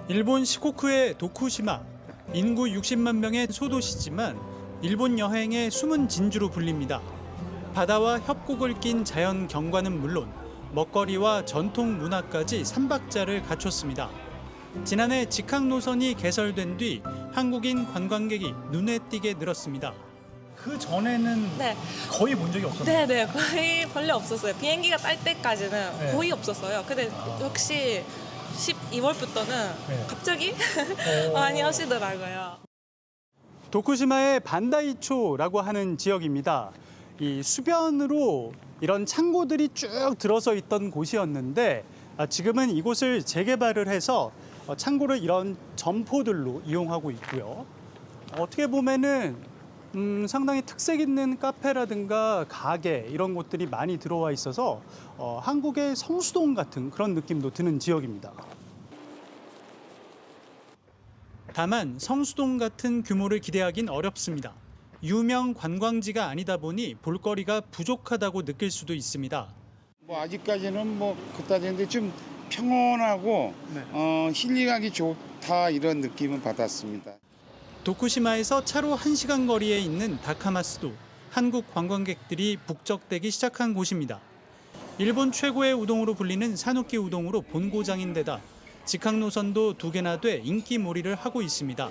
일본 시코쿠의 도쿠시마, 인구 60만 명의 소도시지만 일본 여행의 숨은 진주로 불립니다. 바다와 협곡을 낀 자연 경관은 물론 먹거리와 전통 문화까지 삼박자를 갖췄습니다. 지난해 직항 노선이 개설된 뒤 한국인 관광객이 눈에 띄게 늘었습니다. 그 전에는 네. 거의 본 적이 없었어요. 네네, 거의 별로 없었어요. 비행기가 딸 때까지는 네. 거의 없었어요. 근데 역시 12월부터는 갑자기 많이 하시더라고요. 도쿠시마의 반다이초라고 하는 지역입니다. 이 수변으로 이런 창고들이 쭉 들어서 있던 곳이었는데 지금은 이곳을 재개발을 해서 창고를 이런 점포들로 이용하고 있고요. 어떻게 보면은 상당히 특색 있는 카페라든가 가게 이런 곳들이 많이 들어와 있어서 한국의 성수동 같은 그런 느낌도 드는 지역입니다. 다만 성수동 같은 규모를 기대하긴 어렵습니다. 유명 관광지가 아니다 보니 볼거리가 부족하다고 느낄 수도 있습니다. 뭐 아직까지는 뭐 그따지는데 좀 평온하고 힐링하기 좋다 이런 느낌은 받았습니다. 도쿠시마에서 차로 1시간 거리에 있는 다카마스도 한국 관광객들이 북적대기 시작한 곳입니다. 일본 최고의 우동으로 불리는 사누키 우동으로 본고장인데다 직항 노선도 2개나 돼 인기몰이를 하고 있습니다.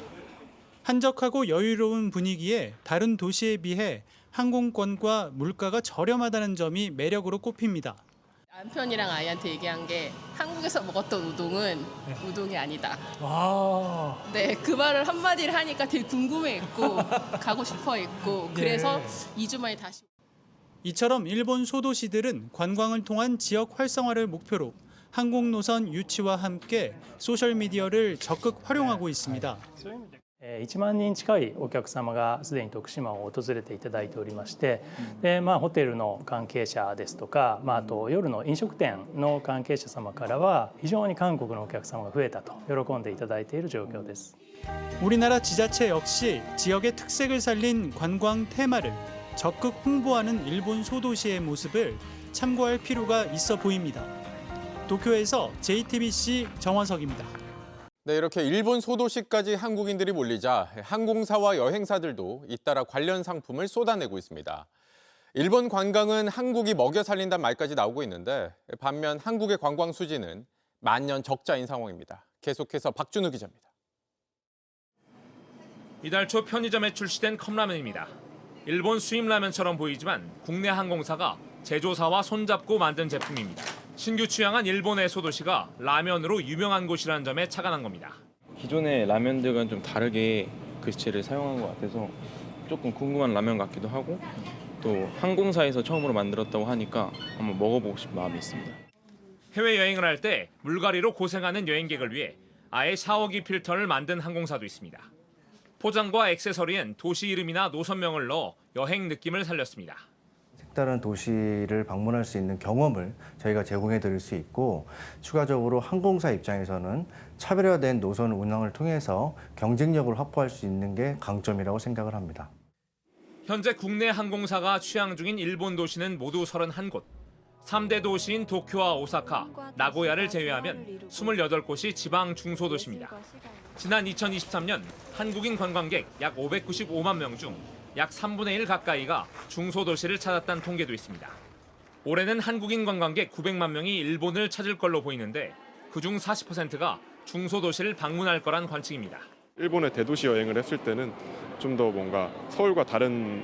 한적하고 여유로운 분위기에 다른 도시에 비해 항공권과 물가가 저렴하다는 점이 매력으로 꼽힙니다. 남편이랑 아이한테 얘기한 게 한국에서 먹었던 우동은 우동이 아니다. 와. 네, 그 말을 한마디를 하니까 되게 궁금해했고 가고 싶어했고 그래서 2주 만에 다시. 이처럼 일본 소도시들은 관광을 통한 지역 활성화를 목표로 항공 노선 유치와 함께 소셜미디어를 적극 활용하고 있습니다. 1万人近いお客様がすでに徳島を訪れていただいておりまして、でホテルの関係者ですとか、あと夜の飲食店の関係者様からは非常に韓国のお客様が増えたと喜んでいただいている状況です。 우리나라 지자체 역시 지역의 특색을 살린 관광 테마를 적극 홍보하는 일본 소도시의 모습을 참고할 필요가 있어 보입니다. 도쿄에서 JTBC 정원석입니다. 네, 이렇게 일본 소도시까지 한국인들이 몰리자 항공사와 여행사들도 잇따라 관련 상품을 쏟아내고 있습니다. 일본 관광은 한국이 먹여 살린다는 말까지 나오고 있는데 반면 한국의 관광 수지는 만년 적자인 상황입니다. 계속해서 박준우 기자입니다. 이달 초 편의점에 출시된 컵라면입니다. 일본 수입 라면처럼 보이지만 국내 항공사가 제조사와 손잡고 만든 제품입니다. 신규 취향한 일본의 소도시가 라면으로 유명한 곳이라는 점에 착안한 겁니다. 기존의 라면들과는 좀 다르게 글씨체를 사용한 것 같아서 조금 궁금한 라면 같기도 하고 또 항공사에서 처음으로 만들었다고 하니까 한번 먹어보고 싶은 마음이 있습니다. 해외여행을 할 때 물갈이로 고생하는 여행객을 위해 아예 샤워기 필터를 만든 항공사도 있습니다. 포장과 액세서리엔 도시 이름이나 노선명을 넣어 여행 느낌을 살렸습니다. 색다른 도시를 방문할 수 있는 경험을 저희가 제공해 드릴 수 있고 추가적으로 항공사 입장에서는 차별화된 노선 운항을 통해서 경쟁력을 확보할 수 있는 게 강점이라고 생각을 합니다. 현재 국내 항공사가 취항 중인 일본 도시는 모두 31곳. 3대 도시인 도쿄와 오사카, 나고야를 제외하면 28곳이 지방 중소도시입니다. 지난 2023년 한국인 관광객 약 595만 명 중 약 3분의 1 가까이가 중소도시를 찾았다는 통계도 있습니다. 올해는 한국인 관광객 900만 명이 일본을 찾을 걸로 보이는데 그중 40%가 중소도시를 방문할 거란 관측입니다. 일본의 대도시 여행을 했을 때는 좀 더 뭔가 서울과 다른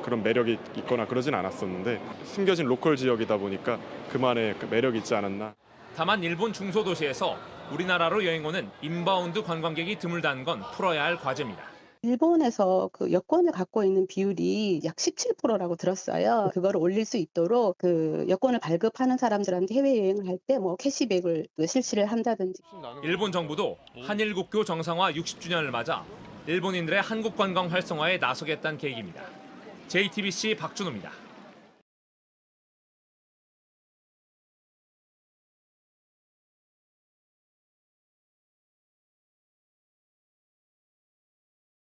그런 매력이 있거나 그러진 않았었는데 숨겨진 로컬 지역이다 보니까 그만의 매력이 있지 않았나. 다만 일본 중소도시에서 우리나라로 여행 오는 인바운드 관광객이 드물다는 건 풀어야 할 과제입니다. 일본에서 그 여권을 갖고 있는 비율이 약 17%라고 들었어요. 그거를 올릴 수 있도록 그 여권을 발급하는 사람들한테 해외여행을 할 때 뭐 캐시백을 실시를 한다든지. 일본 정부도 한일 국교 정상화 60주년을 맞아 일본인들의 한국 관광 활성화에 나서겠다는 계획입니다. JTBC 박준호입니다.